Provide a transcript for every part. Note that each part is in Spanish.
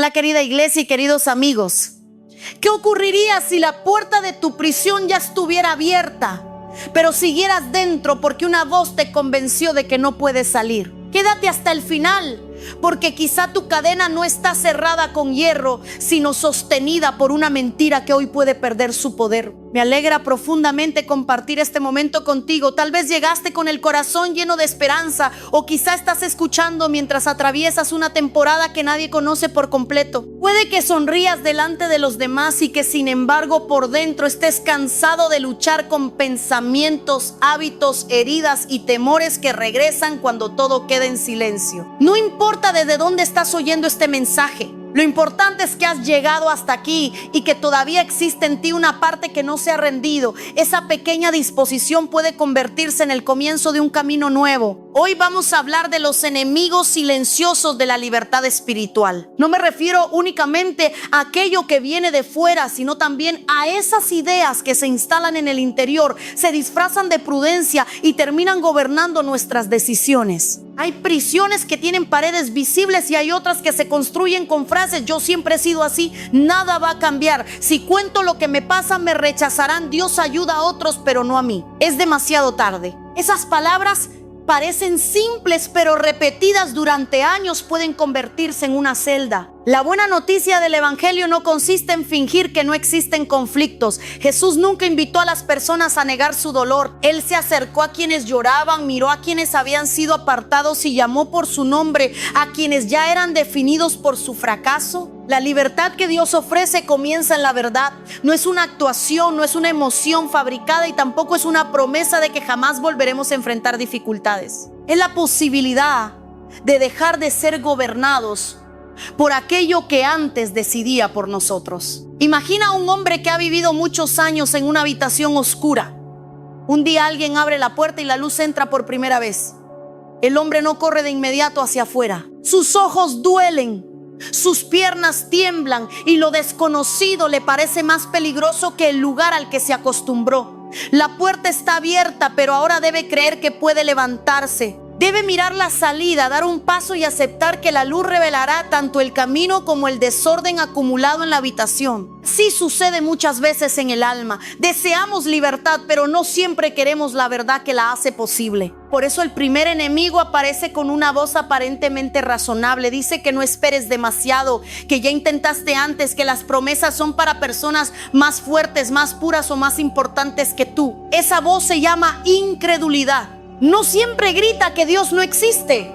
Hola querida iglesia y queridos amigos. ¿Qué ocurriría si la puerta de tu prisión ya estuviera abierta, pero siguieras dentro porque una voz te convenció de que no puedes salir? Quédate hasta el final, porque quizá tu cadena no está cerrada con hierro, sino sostenida por una mentira que hoy puede perder su poder. Me alegra profundamente compartir este momento contigo. Tal vez llegaste con el corazón lleno de esperanza, o quizá estás escuchando mientras atraviesas una temporada que nadie conoce por completo. Puede que sonrías delante de los demás y que sin embargo por dentro estés cansado de luchar con pensamientos, hábitos, heridas y temores que regresan cuando todo queda en silencio. No importa desde dónde estás oyendo este mensaje. Lo importante es que has llegado hasta aquí y que todavía existe en ti una parte que no se ha rendido. Esa pequeña disposición puede convertirse en el comienzo de un camino nuevo. Hoy vamos a hablar de los enemigos silenciosos de la libertad espiritual. No me refiero únicamente a aquello que viene de fuera, sino también a esas ideas que se instalan en el interior, se disfrazan de prudencia y terminan gobernando nuestras decisiones. Hay prisiones que tienen paredes visibles y hay otras que se construyen con frases: yo siempre he sido así, nada va a cambiar, si cuento lo que me pasa me rechazarán, Dios ayuda a otros pero no a mí, es demasiado tarde. Esas palabras parecen simples, pero repetidas durante años pueden convertirse en una celda. La buena noticia del evangelio no consiste en fingir que no existen conflictos. Jesús nunca invitó a las personas a negar su dolor. Él se acercó a quienes lloraban, miró a quienes habían sido apartados y llamó por su nombre a quienes ya eran definidos por su fracaso. La libertad que Dios ofrece comienza en la verdad. No es una actuación, no es una emoción fabricada y tampoco es una promesa de que jamás volveremos a enfrentar dificultades. Es la posibilidad de dejar de ser gobernados por aquello que antes decidía por nosotros. Imagina a un hombre que ha vivido muchos años en una habitación oscura. Un día alguien abre la puerta y la luz entra por primera vez. El hombre no corre de inmediato hacia afuera. Sus ojos duelen, sus piernas tiemblan y lo desconocido le parece más peligroso que el lugar al que se acostumbró. La puerta está abierta, pero ahora debe creer que puede levantarse. Debe mirar la salida, dar un paso y aceptar que la luz revelará tanto el camino como el desorden acumulado en la habitación. Sí sucede muchas veces en el alma. Deseamos libertad, pero no siempre queremos la verdad que la hace posible. Por eso el primer enemigo aparece con una voz aparentemente razonable. Dice que no esperes demasiado, que ya intentaste antes, que las promesas son para personas más fuertes, más puras o más importantes que tú. Esa voz se llama incredulidad. No siempre grita que Dios no existe.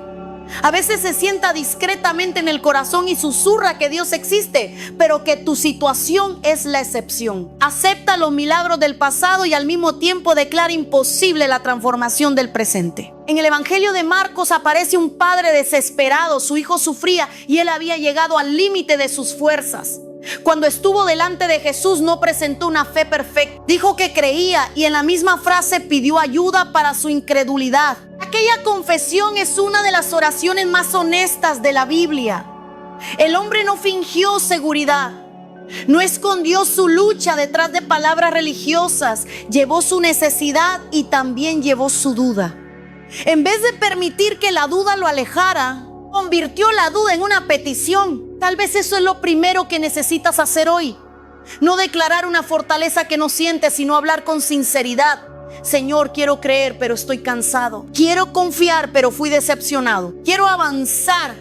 A veces se sienta discretamente en el corazón y susurra que Dios existe, pero que tu situación es la excepción. Acepta los milagros del pasado y al mismo tiempo declara imposible la transformación del presente. En el Evangelio de Marcos aparece un padre desesperado. Su hijo sufría y él había llegado al límite de sus fuerzas. Cuando estuvo delante de Jesús no presentó una fe perfecta. Dijo que creía y en la misma frase pidió ayuda para su incredulidad. Aquella confesión es una de las oraciones más honestas de la Biblia. El hombre no fingió seguridad, no escondió su lucha detrás de palabras religiosas. Llevó su necesidad y también llevó su duda. En vez de permitir que la duda lo alejara, convirtió la duda en una petición. Tal vez eso es lo primero que necesitas hacer hoy. No declarar una fortaleza que no sientes, sino hablar con sinceridad. Señor, quiero creer, pero estoy cansado. Quiero confiar, pero fui decepcionado. Quiero avanzar,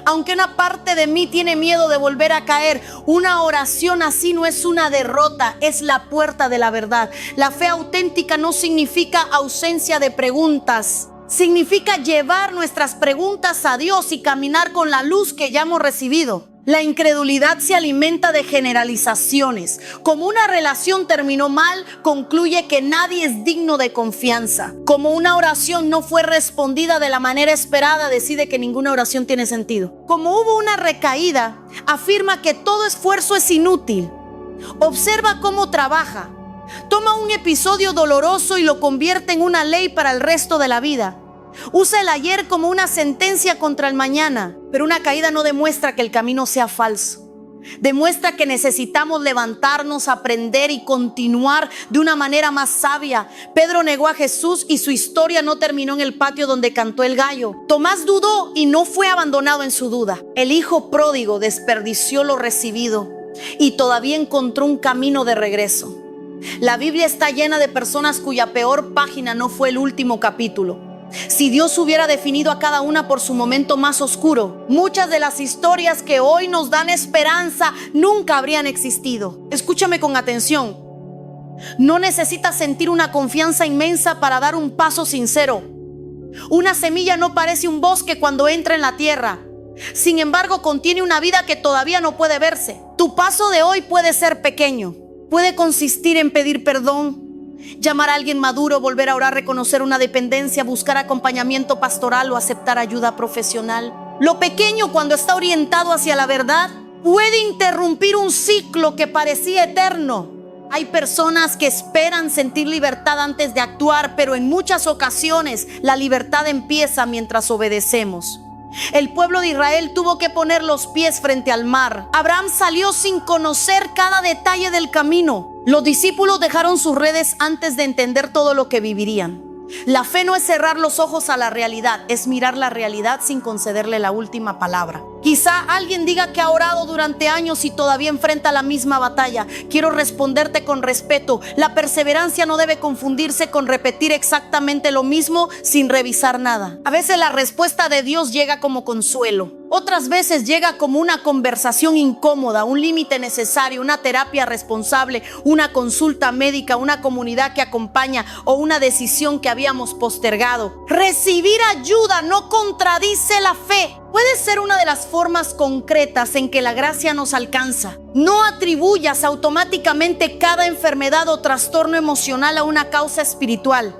aunque una parte de mí tiene miedo de volver a caer. Una oración así no es una derrota, es la puerta de la verdad. La fe auténtica no significa ausencia de preguntas. Significa llevar nuestras preguntas a Dios y caminar con la luz que ya hemos recibido. La incredulidad se alimenta de generalizaciones. Como una relación terminó mal, concluye que nadie es digno de confianza. Como una oración no fue respondida de la manera esperada, decide que ninguna oración tiene sentido. Como hubo una recaída, afirma que todo esfuerzo es inútil. Observa cómo trabaja. Toma un episodio doloroso y lo convierte en una ley para el resto de la vida. Usa el ayer como una sentencia contra el mañana, pero una caída no demuestra que el camino sea falso. Demuestra que necesitamos levantarnos, aprender y continuar de una manera más sabia. Pedro negó a Jesús y su historia no terminó en el patio donde cantó el gallo. Tomás dudó y no fue abandonado en su duda. El hijo pródigo desperdició lo recibido y todavía encontró un camino de regreso. La Biblia está llena de personas cuya peor página no fue el último capítulo. Si Dios hubiera definido a cada una por su momento más oscuro, muchas de las historias que hoy nos dan esperanza nunca habrían existido. Escúchame con atención. No necesitas sentir una confianza inmensa para dar un paso sincero. Una semilla no parece un bosque cuando entra en la tierra. Sin embargo, contiene una vida que todavía no puede verse. Tu paso de hoy puede ser pequeño. Puede consistir en pedir perdón, llamar a alguien maduro, volver a orar, reconocer una dependencia, buscar acompañamiento pastoral o aceptar ayuda profesional. Lo pequeño, cuando está orientado hacia la verdad, puede interrumpir un ciclo que parecía eterno. Hay personas que esperan sentir libertad antes de actuar, pero en muchas ocasiones la libertad empieza mientras obedecemos. El pueblo de Israel tuvo que poner los pies frente al mar. Abraham salió sin conocer cada detalle del camino. Los discípulos dejaron sus redes antes de entender todo lo que vivirían. La fe no es cerrar los ojos a la realidad, es mirar la realidad sin concederle la última palabra. Quizá alguien diga que ha orado durante años y todavía enfrenta la misma batalla. Quiero responderte con respeto. La perseverancia no debe confundirse con repetir exactamente lo mismo sin revisar nada. A veces la respuesta de Dios llega como consuelo. Otras veces llega como una conversación incómoda, un límite necesario, una terapia responsable, una consulta médica, una comunidad que acompaña o una decisión que habíamos postergado. Recibir ayuda no contradice la fe. Puede ser una de las formas concretas en que la gracia nos alcanza. No atribuyas automáticamente cada enfermedad o trastorno emocional a una causa espiritual.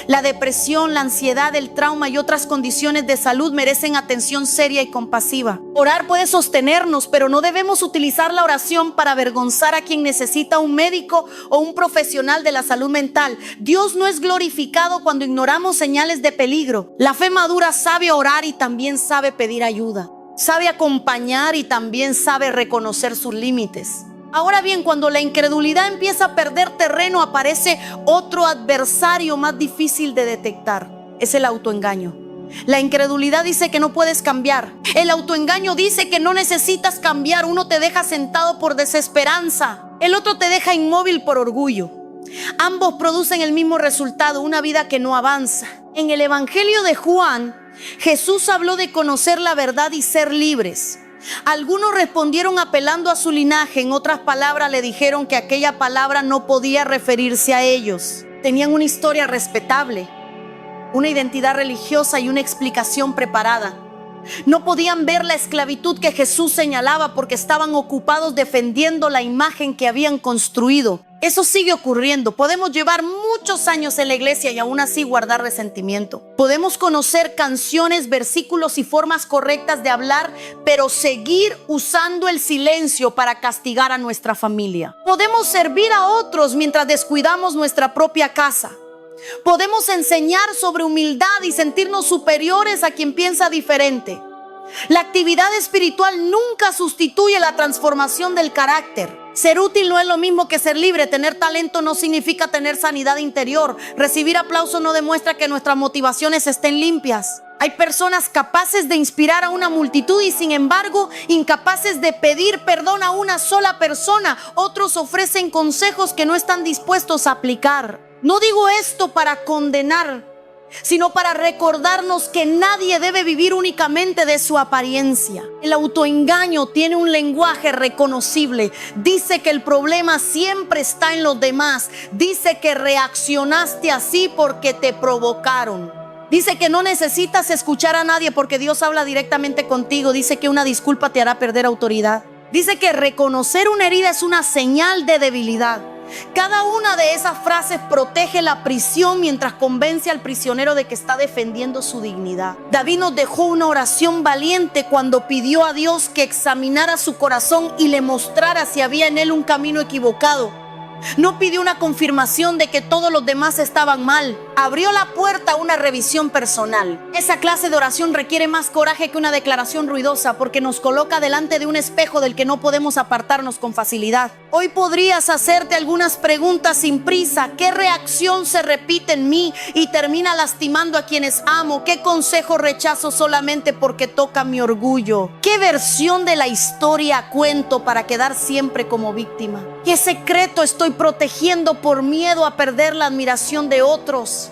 La depresión, la ansiedad, el trauma y otras condiciones de salud merecen atención seria y compasiva. Orar puede sostenernos, pero no debemos utilizar la oración para avergonzar a quien necesita un médico o un profesional de la salud mental. Dios no es glorificado cuando ignoramos señales de peligro. La fe madura sabe orar y también sabe pedir ayuda. Sabe acompañar y también sabe reconocer sus límites. Ahora bien, cuando la incredulidad empieza a perder terreno, aparece otro adversario más difícil de detectar. Es el autoengaño. La incredulidad dice que no puedes cambiar. El autoengaño dice que no necesitas cambiar. Uno te deja sentado por desesperanza, el otro te deja inmóvil por orgullo. Ambos producen el mismo resultado, una vida que no avanza. En el Evangelio de Juan, Jesús habló de conocer la verdad y ser libres. Algunos respondieron apelando a su linaje. En otras palabras, le dijeron que aquella palabra no podía referirse a ellos. Tenían una historia respetable, una identidad religiosa y una explicación preparada. No podían ver la esclavitud que Jesús señalaba porque estaban ocupados defendiendo la imagen que habían construido. Eso sigue ocurriendo. Podemos llevar muchos años en la iglesia y aún así guardar resentimiento. Podemos conocer canciones, versículos y formas correctas de hablar, pero seguir usando el silencio para castigar a nuestra familia. Podemos servir a otros mientras descuidamos nuestra propia casa. Podemos enseñar sobre humildad y sentirnos superiores a quien piensa diferente. La actividad espiritual nunca sustituye la transformación del carácter. Ser útil no es lo mismo que ser libre. Tener talento no significa tener sanidad interior. Recibir aplauso no demuestra que nuestras motivaciones estén limpias. Hay personas capaces de inspirar a una multitud y sin embargo incapaces de pedir perdón a una sola persona. Otros ofrecen consejos que no están dispuestos a aplicar. No digo esto para condenar, sino para recordarnos que nadie debe vivir únicamente de su apariencia. El autoengaño tiene un lenguaje reconocible. Dice que el problema siempre está en los demás. Dice que reaccionaste así porque te provocaron. Dice que no necesitas escuchar a nadie porque Dios habla directamente contigo. Dice que una disculpa te hará perder autoridad. Dice que reconocer una herida es una señal de debilidad. Cada una de esas frases protege la prisión mientras convence al prisionero de que está defendiendo su dignidad. David nos dejó una oración valiente cuando pidió a Dios que examinara su corazón y le mostrara si había en él un camino equivocado. No pidió una confirmación de que todos los demás estaban mal. Abrió la puerta a una revisión personal. Esa clase de oración requiere más coraje que una declaración ruidosa, porque nos coloca delante de un espejo del que no podemos apartarnos con facilidad. Hoy podrías hacerte algunas preguntas sin prisa. ¿Qué reacción se repite en mí y termina lastimando a quienes amo? ¿Qué consejo rechazo solamente porque toca mi orgullo? ¿Qué versión de la historia cuento para quedar siempre como víctima? ¿Qué secreto estoy protegiendo por miedo a perder la admiración de otros?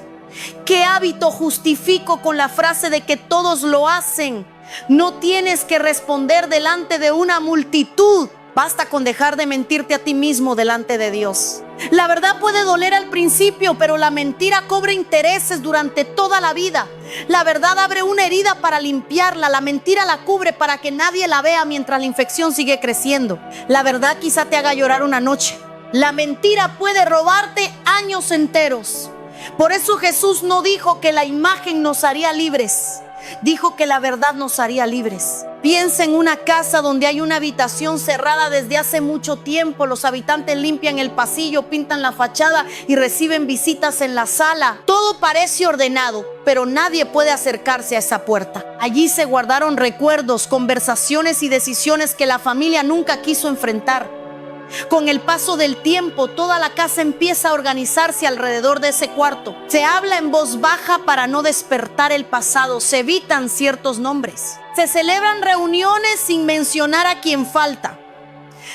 ¿Qué hábito justifico con la frase de que todos lo hacen? No tienes que responder delante de una multitud. Basta con dejar de mentirte a ti mismo delante de Dios. La verdad puede doler al principio, pero la mentira cobra intereses durante toda la vida. La verdad abre una herida para limpiarla. La mentira la cubre para que nadie la vea mientras la infección sigue creciendo. La verdad quizá te haga llorar una noche. La mentira puede robarte años enteros. Por eso Jesús no dijo que la imagen nos haría libres. Dijo que la verdad nos haría libres. Piensa en una casa donde hay una habitación cerrada desde hace mucho tiempo. Los habitantes limpian el pasillo, pintan la fachada y reciben visitas en la sala. Todo parece ordenado, pero nadie puede acercarse a esa puerta. Allí se guardaron recuerdos, conversaciones y decisiones que la familia nunca quiso enfrentar. Con el paso del tiempo, toda la casa empieza a organizarse alrededor de ese cuarto. Se habla en voz baja para no despertar el pasado. Se evitan ciertos nombres. Se celebran reuniones sin mencionar a quien falta.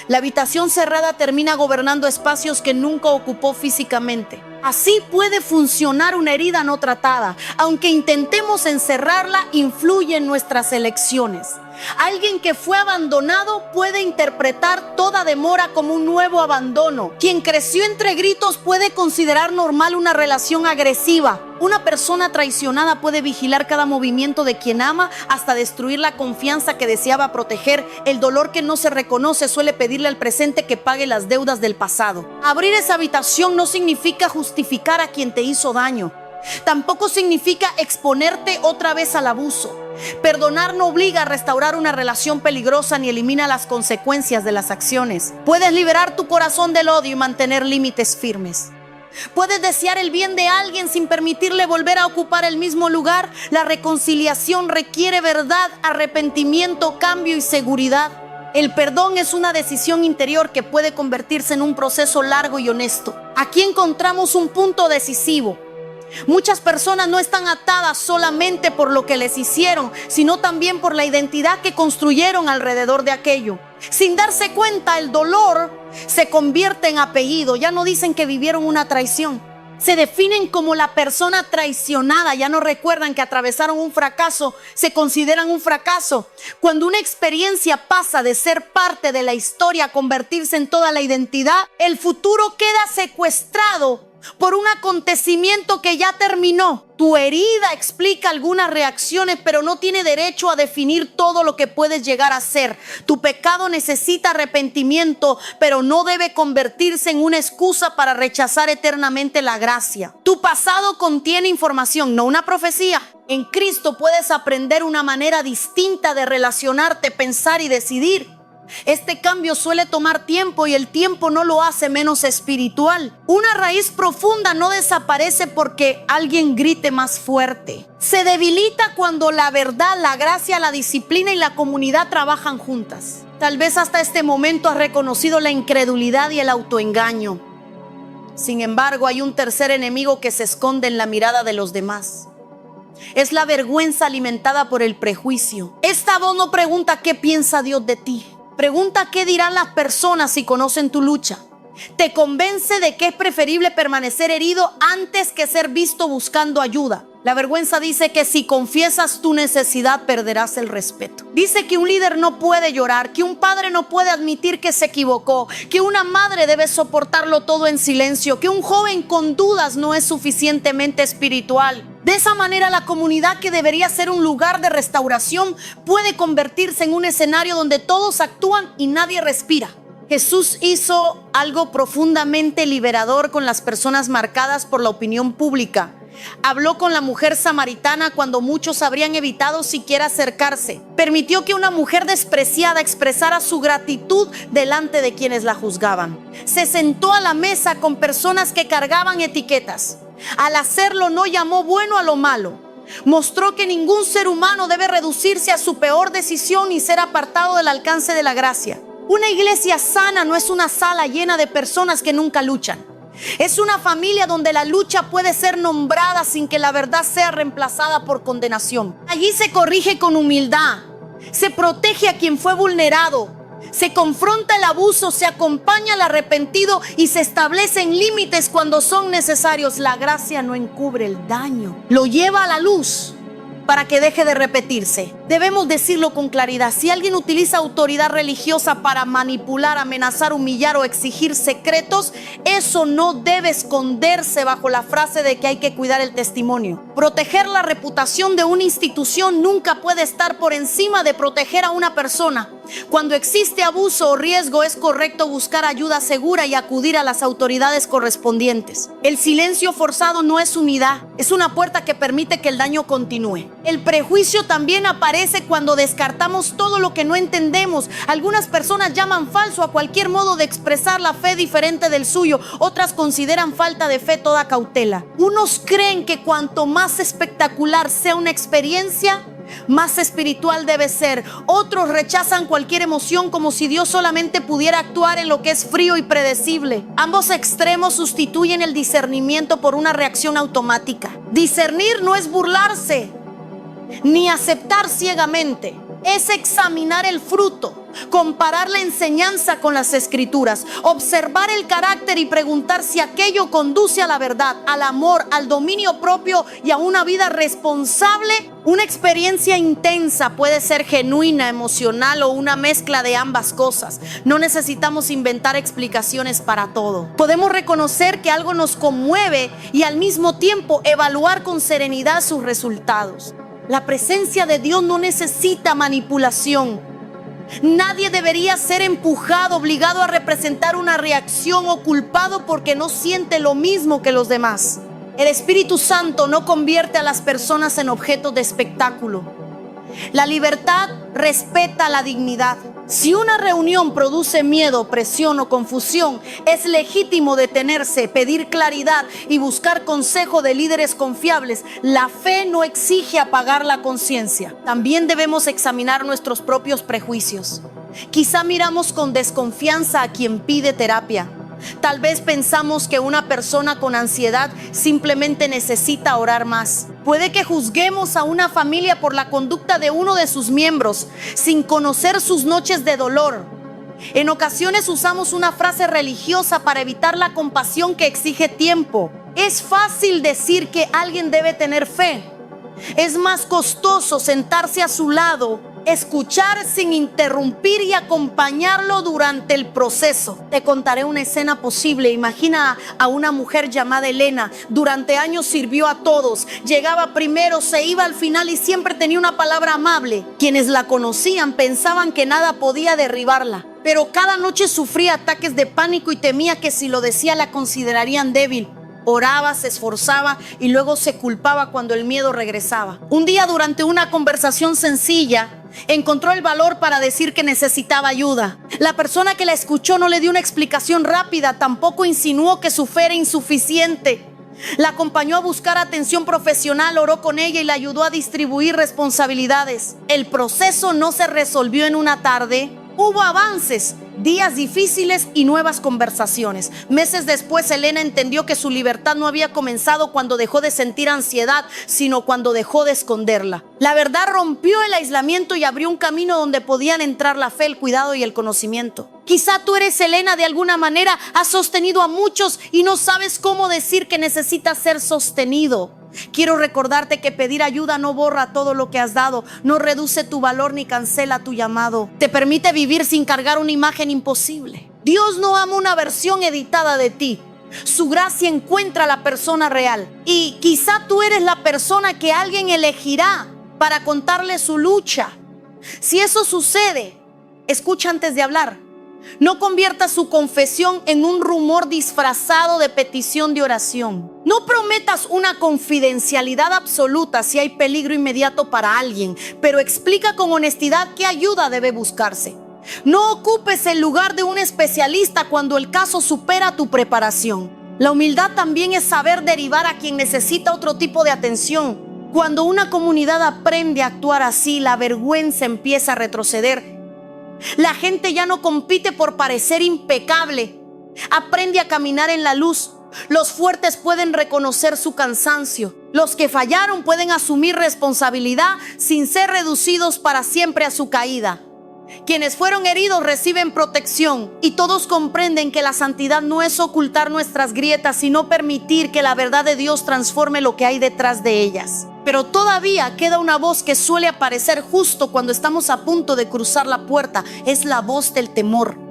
La habitación cerrada termina gobernando espacios que nunca ocupó físicamente. Así puede funcionar una herida no tratada. Aunque intentemos encerrarla, influye en nuestras elecciones. Alguien que fue abandonado puede interpretar toda demora como un nuevo abandono. Quien creció entre gritos puede considerar normal una relación agresiva. Una persona traicionada puede vigilar cada movimiento de quien ama hasta destruir la confianza que deseaba proteger. El dolor que no se reconoce suele pedirle al presente que pague las deudas del pasado. Abrir esa habitación no significa justificar a quien te hizo daño. Tampoco significa exponerte otra vez al abuso. Perdonar no obliga a restaurar una relación peligrosa ni elimina las consecuencias de las acciones. Puedes liberar tu corazón del odio y mantener límites firmes. Puedes desear el bien de alguien sin permitirle volver a ocupar el mismo lugar. La reconciliación requiere verdad, arrepentimiento, cambio y seguridad. El perdón es una decisión interior que puede convertirse en un proceso largo y honesto. Aquí encontramos un punto decisivo. Muchas personas no están atadas solamente por lo que les hicieron, sino también por la identidad que construyeron alrededor de aquello. Sin darse cuenta, el dolor se convierte en apellido. Ya no dicen que vivieron una traición. Se definen como la persona traicionada. Ya no recuerdan que atravesaron un fracaso. Se consideran un fracaso. Cuando una experiencia pasa de ser parte de la historia a convertirse en toda la identidad, el futuro queda secuestrado por un acontecimiento que ya terminó. Tu herida explica algunas reacciones, pero no tiene derecho a definir todo lo que puedes llegar a ser. Tu pecado necesita arrepentimiento, pero no debe convertirse en una excusa para rechazar eternamente la gracia. Tu pasado contiene información, no una profecía. En Cristo puedes aprender una manera distinta de relacionarte, pensar y decidir. Este cambio suele tomar tiempo y el tiempo no lo hace menos espiritual. Una raíz profunda no desaparece porque alguien grite más fuerte. Se debilita cuando la verdad, la gracia, la disciplina y la comunidad trabajan juntas. Tal vez hasta este momento has reconocido la incredulidad y el autoengaño. Sin embargo, hay un tercer enemigo que se esconde en la mirada de los demás. Es la vergüenza alimentada por el prejuicio. Esta voz no pregunta qué piensa Dios de ti. Pregunta qué dirán las personas si conocen tu lucha. Te convence de que es preferible permanecer herido antes que ser visto buscando ayuda. La vergüenza dice que si confiesas tu necesidad perderás el respeto. Dice que un líder no puede llorar, que un padre no puede admitir que se equivocó, que una madre debe soportarlo todo en silencio, que un joven con dudas no es suficientemente espiritual. De esa manera, la comunidad, que debería ser un lugar de restauración, puede convertirse en un escenario donde todos actúan y nadie respira. Jesús hizo algo profundamente liberador con las personas marcadas por la opinión pública. Habló con la mujer samaritana cuando muchos habrían evitado siquiera acercarse. Permitió que una mujer despreciada expresara su gratitud delante de quienes la juzgaban. Se sentó a la mesa con personas que cargaban etiquetas. Al hacerlo no llamó bueno a lo malo. Mostró que ningún ser humano debe reducirse a su peor decisión y ser apartado del alcance de la gracia. Una iglesia sana no es una sala llena de personas que nunca luchan. Es una familia donde la lucha puede ser nombrada sin que la verdad sea reemplazada por condenación. Allí se corrige con humildad, se protege a quien fue vulnerado, se confronta el abuso, se acompaña al arrepentido y se establecen límites cuando son necesarios. La gracia no encubre el daño, lo lleva a la luz para que deje de repetirse. Debemos decirlo con claridad: si alguien utiliza autoridad religiosa para manipular, amenazar, humillar o exigir secretos, eso no debe esconderse bajo la frase de que hay que cuidar el testimonio. Proteger la reputación de una institución nunca puede estar por encima de proteger a una persona. Cuando existe abuso o riesgo, es correcto buscar ayuda segura y acudir a las autoridades correspondientes. El silencio forzado no es unidad, es una puerta que permite que el daño continúe. El prejuicio también aparece cuando descartamos todo lo que no entendemos. Algunas personas llaman falso a cualquier modo de expresar la fe diferente del suyo. Otras consideran falta de fe toda cautela. Unos creen que cuanto más espectacular sea una experiencia, más espiritual debe ser. Otros rechazan cualquier emoción como si Dios solamente pudiera actuar en lo que es frío y predecible. Ambos extremos sustituyen el discernimiento por una reacción automática. Discernir no es burlarse ni aceptar ciegamente, es examinar el fruto, comparar la enseñanza con las escrituras, observar el carácter y preguntar si aquello conduce a la verdad, al amor, al dominio propio y a una vida responsable. Una experiencia intensa puede ser genuina, emocional o una mezcla de ambas cosas. No necesitamos inventar explicaciones para todo. Podemos reconocer que algo nos conmueve y al mismo tiempo evaluar con serenidad sus resultados. La presencia de Dios no necesita manipulación. Nadie debería ser empujado, obligado a representar una reacción o culpado porque no siente lo mismo que los demás. El Espíritu Santo no convierte a las personas en objetos de espectáculo. La libertad respeta la dignidad. Si una reunión produce miedo, presión o confusión, es legítimo detenerse, pedir claridad y buscar consejo de líderes confiables. La fe no exige apagar la conciencia. También debemos examinar nuestros propios prejuicios. Quizá miramos con desconfianza a quien pide terapia. Tal vez pensamos que una persona con ansiedad simplemente necesita orar más. Puede que juzguemos a una familia por la conducta de uno de sus miembros, sin conocer sus noches de dolor. En ocasiones usamos una frase religiosa para evitar la compasión que exige tiempo. Es fácil decir que alguien debe tener fe. Es más costoso sentarse a su lado, escuchar sin interrumpir y acompañarlo durante el proceso. Te contaré una escena posible. Imagina a una mujer llamada Elena. Durante años sirvió a todos. Llegaba primero, se iba al final y siempre tenía una palabra amable. Quienes la conocían pensaban que nada podía derribarla. Pero cada noche sufría ataques de pánico y temía que si lo decía la considerarían débil. Oraba, se esforzaba y luego se culpaba cuando el miedo regresaba. Un día, durante una conversación sencilla, encontró el valor para decir que necesitaba ayuda. La persona que la escuchó no le dio una explicación rápida, tampoco insinuó que su fe era insuficiente. La acompañó a buscar atención profesional, oró con ella y la ayudó a distribuir responsabilidades. El proceso no se resolvió en una tarde. Hubo avances, días difíciles y nuevas conversaciones. Meses después, Elena entendió que su libertad no había comenzado cuando dejó de sentir ansiedad, sino cuando dejó de esconderla. La verdad rompió el aislamiento y abrió un camino donde podían entrar la fe, el cuidado y el conocimiento. Quizá tú eres Elena, de alguna manera has sostenido a muchos y no sabes cómo decir que necesitas ser sostenido. Quiero recordarte que pedir ayuda no borra todo lo que has dado, no reduce tu valor ni cancela tu llamado. Te permite vivir sin cargar una imagen imposible. Dios no ama una versión editada de ti. Su gracia encuentra a la persona real. Y quizá tú eres la persona que alguien elegirá para contarle su lucha. Si eso sucede, escucha antes de hablar. No convierta su confesión en un rumor disfrazado de petición de oración. No prometas una confidencialidad absoluta si hay peligro inmediato para alguien, pero explica con honestidad qué ayuda debe buscarse. No ocupes el lugar de un especialista cuando el caso supera tu preparación. La humildad también es saber derivar a quien necesita otro tipo de atención. Cuando una comunidad aprende a actuar así, la vergüenza empieza a retroceder. La gente ya no compite por parecer impecable. Aprende a caminar en la luz. Los fuertes pueden reconocer su cansancio. Los que fallaron pueden asumir responsabilidad sin ser reducidos para siempre a su caída. Quienes fueron heridos reciben protección y todos comprenden que la santidad no es ocultar nuestras grietas, sino permitir que la verdad de Dios transforme lo que hay detrás de ellas. Pero todavía queda una voz que suele aparecer justo cuando estamos a punto de cruzar la puerta. Es la voz del temor.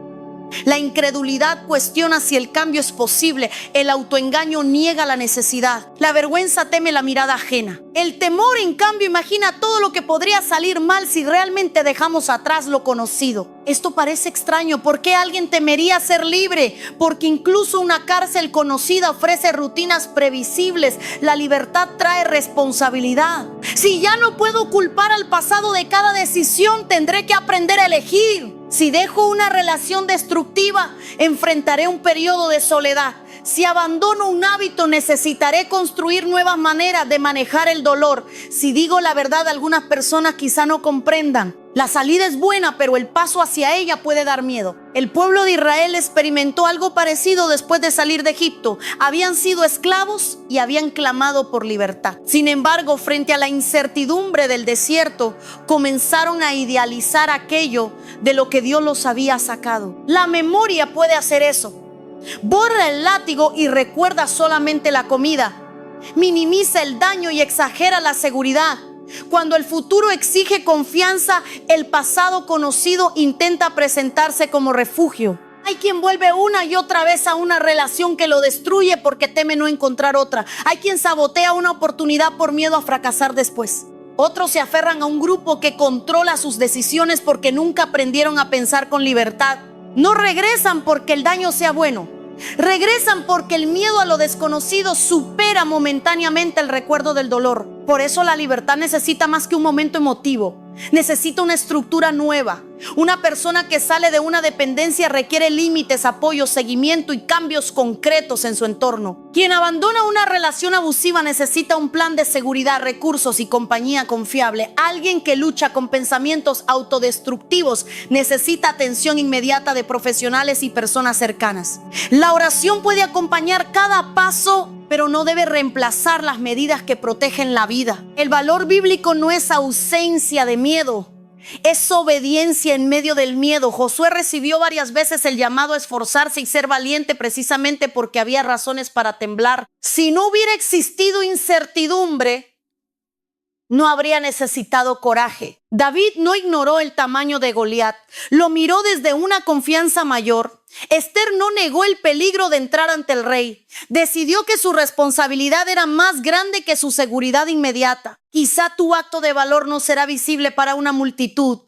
La incredulidad cuestiona si el cambio es posible. El autoengaño niega la necesidad. La vergüenza teme la mirada ajena. El temor, en cambio, imagina todo lo que podría salir mal si realmente dejamos atrás lo conocido. Esto parece extraño. ¿Por qué alguien temería ser libre? Porque incluso una cárcel conocida ofrece rutinas previsibles. La libertad trae responsabilidad. Si ya no puedo culpar al pasado de cada decisión, tendré que aprender a elegir. Si dejo una relación destructiva, enfrentaré un periodo de soledad. Si abandono un hábito, necesitaré construir nuevas maneras de manejar el dolor. Si digo la verdad, algunas personas quizá no comprendan. La salida es buena, pero el paso hacia ella puede dar miedo. El pueblo de Israel experimentó algo parecido después de salir de Egipto. Habían sido esclavos y habían clamado por libertad. Sin embargo, frente a la incertidumbre del desierto, comenzaron a idealizar aquello de lo que Dios los había sacado. La memoria puede hacer eso. Borra el látigo y recuerda solamente la comida. Minimiza el daño y exagera la seguridad. Cuando el futuro exige confianza, el pasado conocido intenta presentarse como refugio. Hay quien vuelve una y otra vez a una relación que lo destruye porque teme no encontrar otra. Hay quien sabotea una oportunidad por miedo a fracasar después. Otros se aferran a un grupo que controla sus decisiones porque nunca aprendieron a pensar con libertad. No regresan porque el daño sea bueno. Regresan porque el miedo a lo desconocido supera momentáneamente el recuerdo del dolor. Por eso la libertad necesita más que un momento emotivo. Necesita una estructura nueva. Una persona que sale de una dependencia requiere límites, apoyo, seguimiento y cambios concretos en su entorno. Quien abandona una relación abusiva necesita un plan de seguridad, recursos y compañía confiable. Alguien que lucha con pensamientos autodestructivos necesita atención inmediata de profesionales y personas cercanas. La oración puede acompañar cada paso, pero no debe reemplazar las medidas que protegen la vida. El valor bíblico no es ausencia de miedo, es obediencia en medio del miedo. Josué recibió varias veces el llamado a esforzarse y ser valiente precisamente porque había razones para temblar. Si no hubiera existido incertidumbre, no habría necesitado coraje. David no ignoró el tamaño de Goliat, lo miró desde una confianza mayor. Esther no negó el peligro de entrar ante el rey. Decidió que su responsabilidad era más grande que su seguridad inmediata. Quizá tu acto de valor no será visible para una multitud.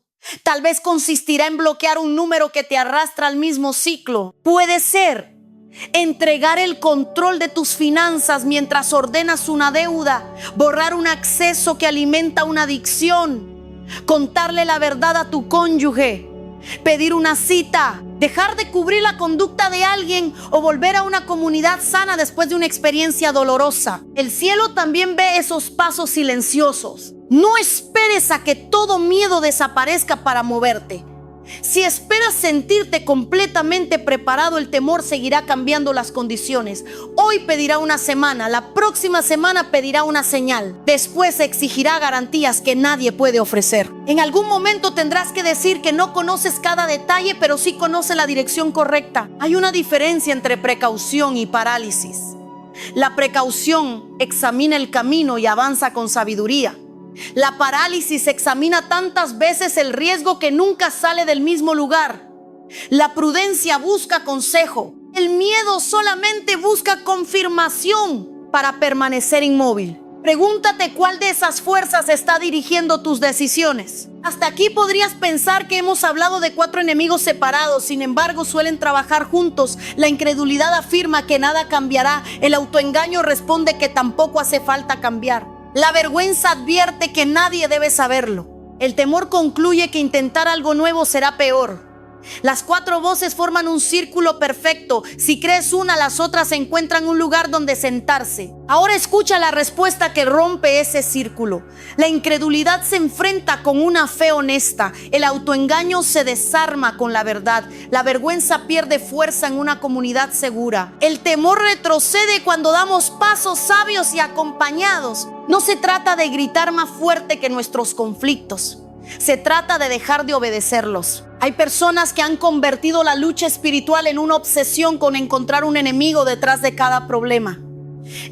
Tal vez consistirá en bloquear un número que te arrastra al mismo ciclo. Puede ser entregar el control de tus finanzas mientras ordenas una deuda, borrar un acceso que alimenta una adicción, contarle la verdad a tu cónyuge, pedir una cita, dejar de cubrir la conducta de alguien o volver a una comunidad sana después de una experiencia dolorosa. El cielo también ve esos pasos silenciosos. No esperes a que todo miedo desaparezca para moverte. Si esperas sentirte completamente preparado, el temor seguirá cambiando las condiciones. Hoy pedirá una semana, la próxima semana pedirá una señal. Después exigirá garantías que nadie puede ofrecer. En algún momento tendrás que decir que no conoces cada detalle, pero sí conoces la dirección correcta. Hay una diferencia entre precaución y parálisis. La precaución examina el camino y avanza con sabiduría. La parálisis examina tantas veces el riesgo que nunca sale del mismo lugar. La prudencia busca consejo. El miedo solamente busca confirmación para permanecer inmóvil. Pregúntate cuál de esas fuerzas está dirigiendo tus decisiones. Hasta aquí podrías pensar que hemos hablado de 4 enemigos separados, sin embargo suelen trabajar juntos. La incredulidad afirma que nada cambiará. El autoengaño responde que tampoco hace falta cambiar. La vergüenza advierte que nadie debe saberlo. El temor concluye que intentar algo nuevo será peor. Las 4 voces forman un círculo perfecto. Si crees una, las otras encuentran un lugar donde sentarse. Ahora escucha la respuesta que rompe ese círculo. La incredulidad se enfrenta con una fe honesta. El autoengaño se desarma con la verdad. La vergüenza pierde fuerza en una comunidad segura. El temor retrocede cuando damos pasos sabios y acompañados. No se trata de gritar más fuerte que nuestros conflictos. Se trata de dejar de obedecerlos. Hay personas que han convertido la lucha espiritual en una obsesión con encontrar un enemigo detrás de cada problema.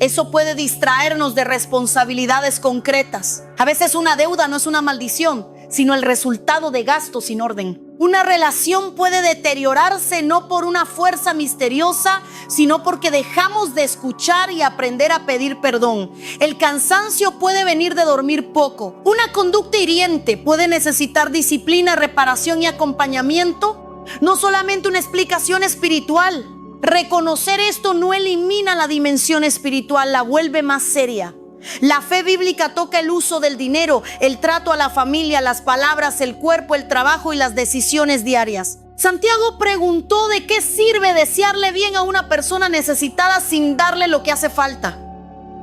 Eso puede distraernos de responsabilidades concretas. A veces una deuda no es una maldición, sino el resultado de gastos sin orden. Una relación puede deteriorarse no por una fuerza misteriosa, sino porque dejamos de escuchar y aprender a pedir perdón. El cansancio puede venir de dormir poco. Una conducta hiriente puede necesitar disciplina, reparación y acompañamiento, no solamente una explicación espiritual. Reconocer esto no elimina la dimensión espiritual, la vuelve más seria. La fe bíblica toca el uso del dinero, el trato a la familia, las palabras, el cuerpo, el trabajo y las decisiones diarias. Santiago preguntó: ¿de qué sirve desearle bien a una persona necesitada sin darle lo que hace falta?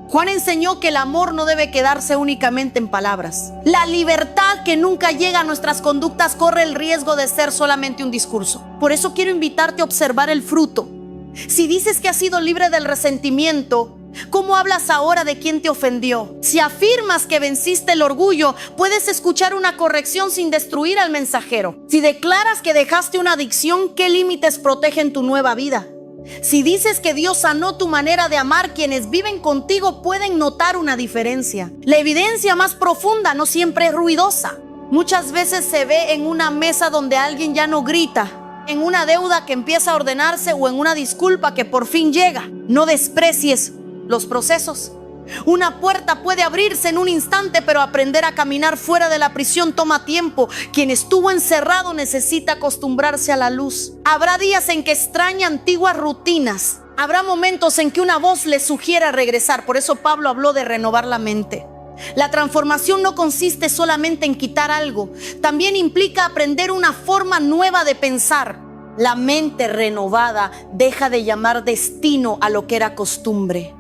Juan enseñó que el amor no debe quedarse únicamente en palabras. La libertad que nunca llega a nuestras conductas corre el riesgo de ser solamente un discurso. Por eso quiero invitarte a observar el fruto. Si dices que has sido libre del resentimiento, ¿cómo hablas ahora de quien te ofendió? Si afirmas que venciste el orgullo, puedes escuchar una corrección sin destruir al mensajero. Si declaras que dejaste una adicción, ¿qué límites protegen tu nueva vida? Si dices que Dios sanó tu manera de amar, quienes viven contigo pueden notar una diferencia. La evidencia más profunda no siempre es ruidosa. Muchas veces se ve en una mesa donde alguien ya no grita, en una deuda que empieza a ordenarse o en una disculpa que por fin llega. No desprecies los procesos. Una puerta puede abrirse en un instante, pero aprender a caminar fuera de la prisión toma tiempo. Quien estuvo encerrado necesita acostumbrarse a la luz. Habrá días en que extraña antiguas rutinas. Habrá momentos en que una voz le sugiera regresar. Por eso Pablo habló de renovar la mente. La transformación no consiste solamente en quitar algo, también implica aprender una forma nueva de pensar. La mente renovada deja de llamar destino a lo que era costumbre.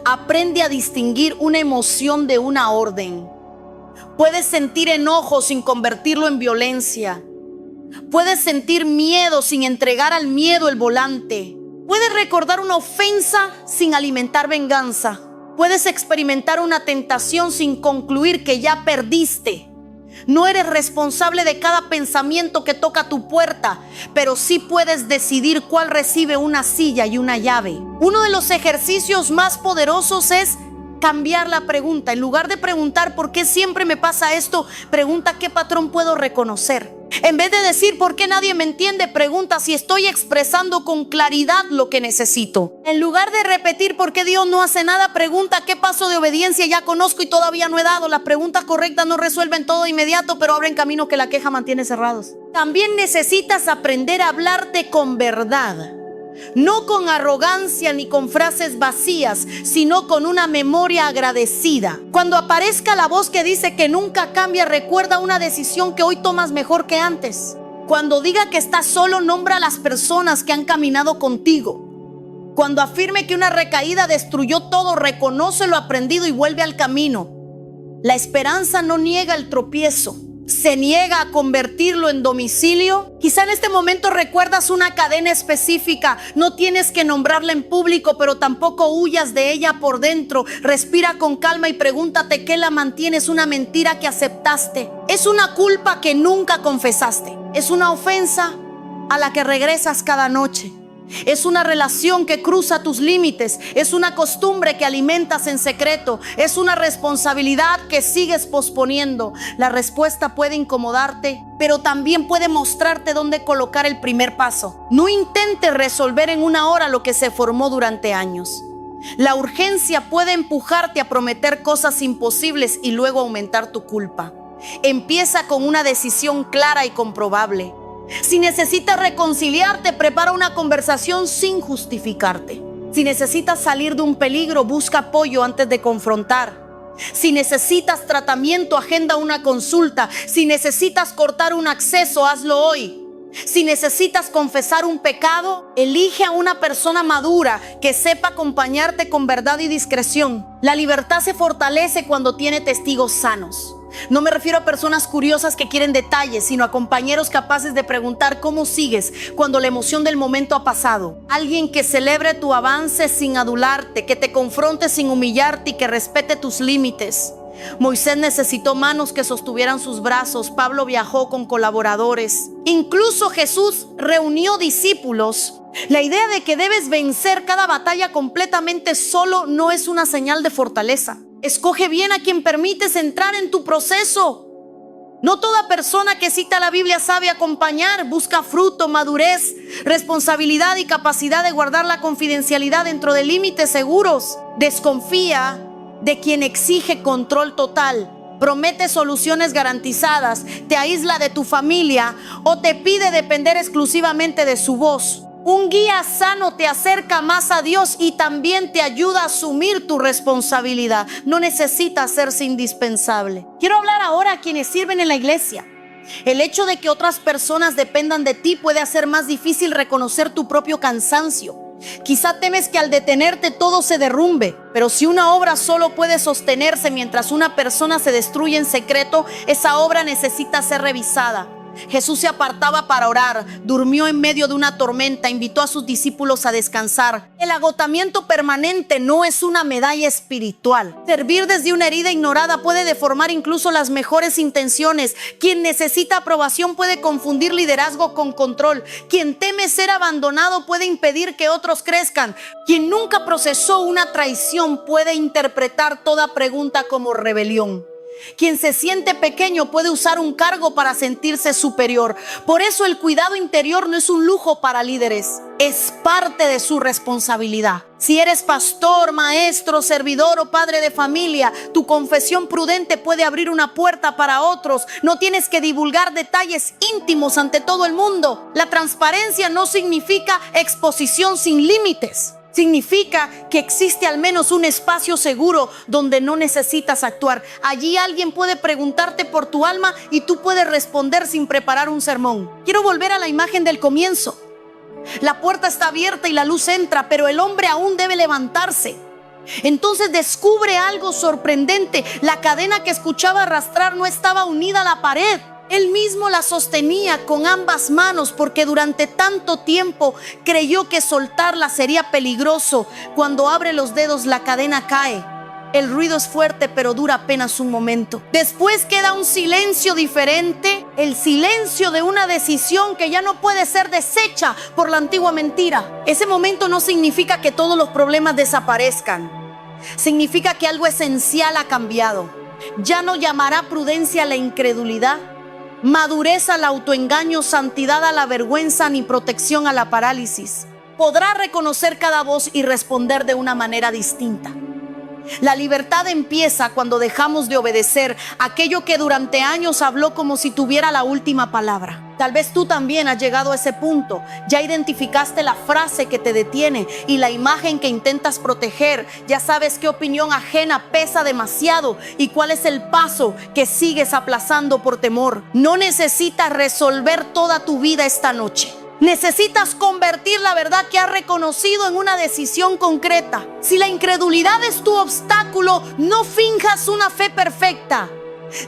Aprende a distinguir una emoción de una orden. Puedes sentir enojo sin convertirlo en violencia. Puedes sentir miedo sin entregar al miedo el volante. Puedes recordar una ofensa sin alimentar venganza. Puedes experimentar una tentación sin concluir que ya perdiste. No eres responsable de cada pensamiento que toca tu puerta, pero sí puedes decidir cuál recibe una silla y una llave. Uno de los ejercicios más poderosos es cambiar la pregunta. En lugar de preguntar ¿por qué siempre me pasa esto?, pregunta ¿qué patrón puedo reconocer? En vez de decir ¿por qué nadie me entiende?, pregunta si estoy expresando con claridad lo que necesito. En lugar de repetir ¿por qué Dios no hace nada?, pregunta ¿qué paso de obediencia ya conozco y todavía no he dado? Las preguntas correctas no resuelven todo de inmediato, pero abren caminos que la queja mantiene cerrados. También necesitas aprender a hablarte con verdad. No con arrogancia ni con frases vacías, sino con una memoria agradecida. Cuando aparezca la voz que dice que nunca cambia, recuerda una decisión que hoy tomas mejor que antes. Cuando diga que estás solo, nombra a las personas que han caminado contigo. Cuando afirme que una recaída destruyó todo, reconoce lo aprendido y vuelve al camino. La esperanza no niega el tropiezo, se niega a convertirlo en domicilio. Quizá en este momento recuerdas una cadena específica. No tienes que nombrarla en público, pero tampoco huyas de ella por dentro. Respira con calma y pregúntate qué la mantiene. ¿Es una mentira que aceptaste? ¿Es una culpa que nunca confesaste? ¿Es una ofensa a la que regresas cada noche? ¿Es una relación que cruza tus límites? ¿Es una costumbre que alimentas en secreto? ¿Es una responsabilidad que sigues posponiendo? La respuesta puede incomodarte, pero también puede mostrarte dónde colocar el primer paso. No intentes resolver en una hora lo que se formó durante años. La urgencia puede empujarte a prometer cosas imposibles y luego aumentar tu culpa. Empieza con una decisión clara y comprobable. Si necesitas reconciliarte, prepara una conversación sin justificarte. Si necesitas salir de un peligro, busca apoyo antes de confrontar. Si necesitas tratamiento, agenda una consulta. Si necesitas cortar un acceso, hazlo hoy. Si necesitas confesar un pecado, elige a una persona madura que sepa acompañarte con verdad y discreción. La libertad se fortalece cuando tiene testigos sanos. No me refiero a personas curiosas que quieren detalles, sino a compañeros capaces de preguntar cómo sigues cuando la emoción del momento ha pasado. Alguien que celebre tu avance sin adularte, que te confronte sin humillarte y que respete tus límites. Moisés necesitó manos que sostuvieran sus brazos. Pablo viajó con colaboradores. Incluso Jesús reunió discípulos. La idea de que debes vencer cada batalla completamente solo no es una señal de fortaleza. Escoge bien a quien permites entrar en tu proceso. No toda persona que cita la Biblia sabe acompañar. Busca fruto, madurez, responsabilidad y capacidad de guardar la confidencialidad dentro de límites seguros. Desconfía de quien exige control total, promete soluciones garantizadas, te aísla de tu familia o te pide depender exclusivamente de su voz. Un guía sano te acerca más a Dios y también te ayuda a asumir tu responsabilidad. No necesitas hacerse indispensable. Quiero hablar ahora a quienes sirven en la iglesia. El hecho de que otras personas dependan de ti puede hacer más difícil reconocer tu propio cansancio. Quizá temes que al detenerte todo se derrumbe, pero si una obra solo puede sostenerse mientras una persona se destruye en secreto, esa obra necesita ser revisada. Jesús se apartaba para orar, durmió en medio de una tormenta, invitó a sus discípulos a descansar. El agotamiento permanente no es una medalla espiritual. Servir desde una herida ignorada puede deformar incluso las mejores intenciones. Quien necesita aprobación puede confundir liderazgo con control. Quien teme ser abandonado puede impedir que otros crezcan. Quien nunca procesó una traición puede interpretar toda pregunta como rebelión. Quien se siente pequeño puede usar un cargo para sentirse superior. Por eso el cuidado interior no es un lujo para líderes, es parte de su responsabilidad. Si eres pastor, maestro, servidor o padre de familia, tu confesión prudente puede abrir una puerta para otros. No tienes que divulgar detalles íntimos ante todo el mundo. La transparencia no significa exposición sin límites. Significa que existe al menos un espacio seguro donde no necesitas actuar. Allí alguien puede preguntarte por tu alma y tú puedes responder sin preparar un sermón. Quiero volver a la imagen del comienzo. La puerta está abierta y la luz entra, pero el hombre aún debe levantarse. Entonces descubre algo sorprendente. La cadena que escuchaba arrastrar no estaba unida a la pared. Él mismo la sostenía con ambas manos porque durante tanto tiempo creyó que soltarla sería peligroso. Cuando abre los dedos, la cadena cae. El ruido es fuerte, pero dura apenas un momento. Después queda un silencio diferente, el silencio de una decisión que ya no puede ser deshecha por la antigua mentira. Ese momento no significa que todos los problemas desaparezcan. Significa que algo esencial ha cambiado. Ya no llamará prudencia a la incredulidad, madurez al autoengaño, santidad a la vergüenza, ni protección a la parálisis. Podrá reconocer cada voz y responder de una manera distinta. La libertad empieza cuando dejamos de obedecer aquello que durante años habló como si tuviera la última palabra. Tal vez tú también has llegado a ese punto. Ya identificaste la frase que te detiene y la imagen que intentas proteger. Ya sabes qué opinión ajena pesa demasiado y cuál es el paso que sigues aplazando por temor. No necesitas resolver toda tu vida esta noche. Necesitas convertir la verdad que has reconocido en una decisión concreta. Si la incredulidad es tu obstáculo, no finjas una fe perfecta.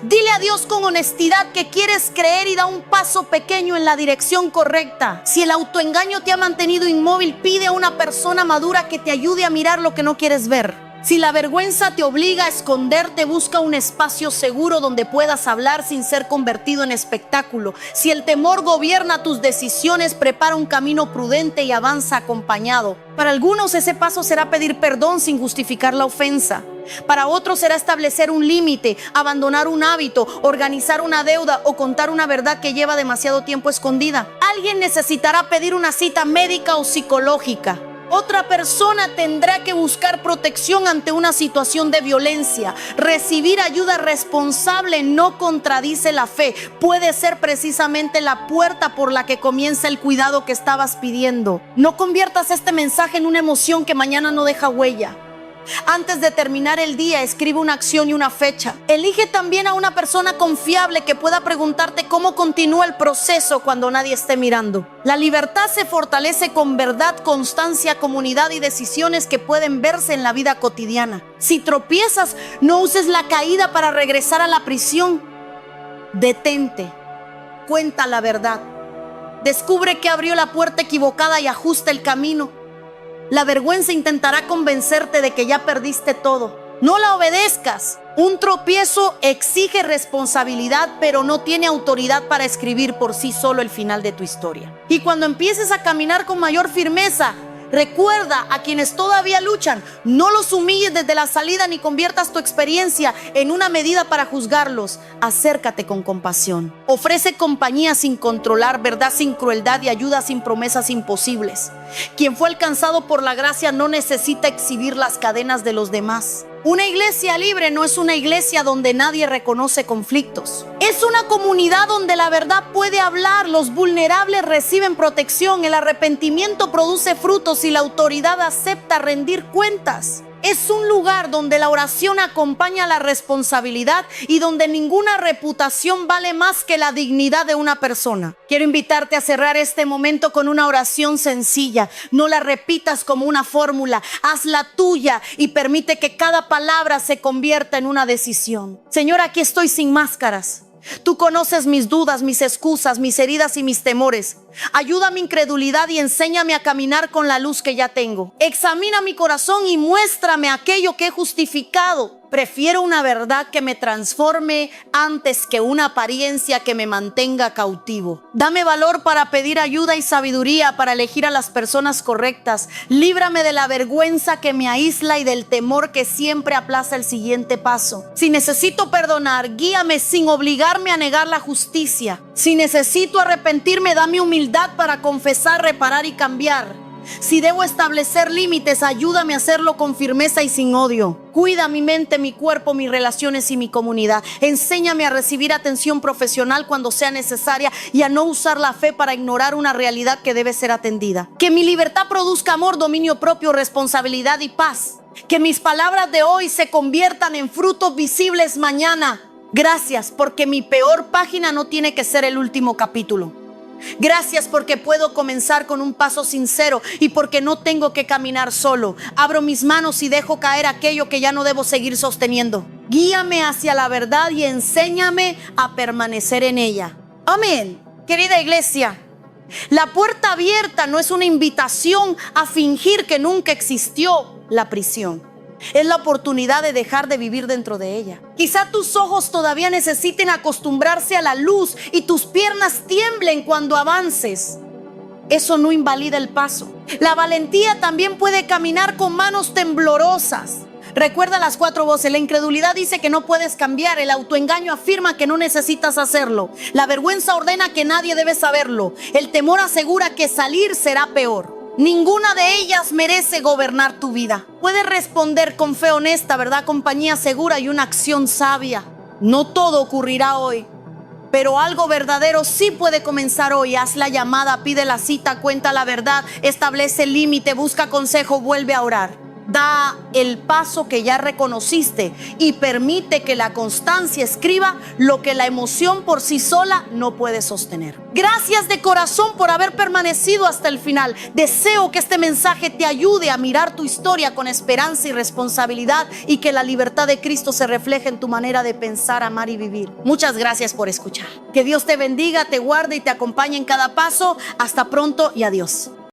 Dile a Dios con honestidad que quieres creer y da un paso pequeño en la dirección correcta. Si el autoengaño te ha mantenido inmóvil, pide a una persona madura que te ayude a mirar lo que no quieres ver. Si la vergüenza te obliga a esconderte, busca un espacio seguro donde puedas hablar sin ser convertido en espectáculo. Si el temor gobierna tus decisiones, prepara un camino prudente y avanza acompañado. Para algunos ese paso será pedir perdón sin justificar la ofensa. Para otros será establecer un límite, abandonar un hábito, organizar una deuda o contar una verdad que lleva demasiado tiempo escondida. Alguien necesitará pedir una cita médica o psicológica. Otra persona tendrá que buscar protección ante una situación de violencia. Recibir ayuda responsable no contradice la fe. Puede ser precisamente la puerta por la que comienza el cuidado que estabas pidiendo. No conviertas este mensaje en una emoción que mañana no deja huella. Antes de terminar el día, escribe una acción y una fecha. Elige también a una persona confiable que pueda preguntarte cómo continúa el proceso cuando nadie esté mirando. La libertad se fortalece con verdad, constancia, comunidad y decisiones que pueden verse en la vida cotidiana. Si tropiezas, no uses la caída para regresar a la prisión. Detente, cuenta la verdad. Descubre que abrió la puerta equivocada y ajusta el camino. La vergüenza intentará convencerte de que ya perdiste todo. No la obedezcas. Un tropiezo exige responsabilidad, pero no tiene autoridad para escribir por sí solo el final de tu historia. Y cuando empieces a caminar con mayor firmeza, recuerda a quienes todavía luchan. No los humilles desde la salida ni conviertas tu experiencia en una medida para juzgarlos. Acércate con compasión. Ofrece compañía sin controlar, verdad sin crueldad y ayuda sin promesas imposibles. Quien fue alcanzado por la gracia no necesita exhibir las cadenas de los demás. Una iglesia libre no es una iglesia donde nadie reconoce conflictos. Es una comunidad donde la verdad puede hablar, los vulnerables reciben protección, el arrepentimiento produce frutos y la autoridad acepta rendir cuentas. Es un lugar donde la oración acompaña la responsabilidad y donde ninguna reputación vale más que la dignidad de una persona. Quiero invitarte a cerrar este momento con una oración sencilla. No la repitas como una fórmula, hazla tuya y permite que cada palabra se convierta en una decisión. Señor, aquí estoy sin máscaras. Tú conoces mis dudas, mis excusas, mis heridas y mis temores. Ayuda mi incredulidad y enséñame a caminar con la luz que ya tengo. Examina mi corazón y muéstrame aquello que he justificado. Prefiero una verdad que me transforme antes que una apariencia que me mantenga cautivo. Dame valor para pedir ayuda y sabiduría para elegir a las personas correctas. Líbrame de la vergüenza que me aísla y del temor que siempre aplaza el siguiente paso. Si necesito perdonar, guíame sin obligarme a negar la justicia. Si necesito arrepentirme, dame humildad para confesar, reparar y cambiar. Si debo establecer límites, ayúdame a hacerlo con firmeza y sin odio. Cuida mi mente, mi cuerpo, mis relaciones y mi comunidad. Enséñame a recibir atención profesional cuando sea necesaria y a no usar la fe para ignorar una realidad que debe ser atendida. Que mi libertad produzca amor, dominio propio, responsabilidad y paz. Que mis palabras de hoy se conviertan en frutos visibles mañana. Gracias, porque mi peor página no tiene que ser el último capítulo. Gracias porque puedo comenzar con un paso sincero y porque no tengo que caminar solo. Abro mis manos y dejo caer aquello que ya no debo seguir sosteniendo. Guíame hacia la verdad y enséñame a permanecer en ella. Amén. Querida iglesia, la puerta abierta no es una invitación a fingir que nunca existió la prisión. Es la oportunidad de dejar de vivir dentro de ella. Quizá tus ojos todavía necesiten acostumbrarse a la luz y tus piernas tiemblen cuando avances. Eso no invalida el paso. La valentía también puede caminar con manos temblorosas. Recuerda las 4 voces. La incredulidad dice que no puedes cambiar. El autoengaño afirma que no necesitas hacerlo. La vergüenza ordena que nadie debe saberlo. El temor asegura que salir será peor. Ninguna de ellas merece gobernar tu vida. Puedes responder con fe honesta, verdad, compañía segura y una acción sabia. No todo ocurrirá hoy, pero algo verdadero sí puede comenzar hoy. Haz la llamada, pide la cita, cuenta la verdad, establece el límite, busca consejo, vuelve a orar. Da el paso que ya reconociste y permite que la constancia escriba lo que la emoción por sí sola no puede sostener. Gracias de corazón por haber permanecido hasta el final. Deseo que este mensaje te ayude a mirar tu historia con esperanza y responsabilidad y que la libertad de Cristo se refleje en tu manera de pensar, amar y vivir. Muchas gracias por escuchar. Que Dios te bendiga, te guarde y te acompañe en cada paso. Hasta pronto y adiós.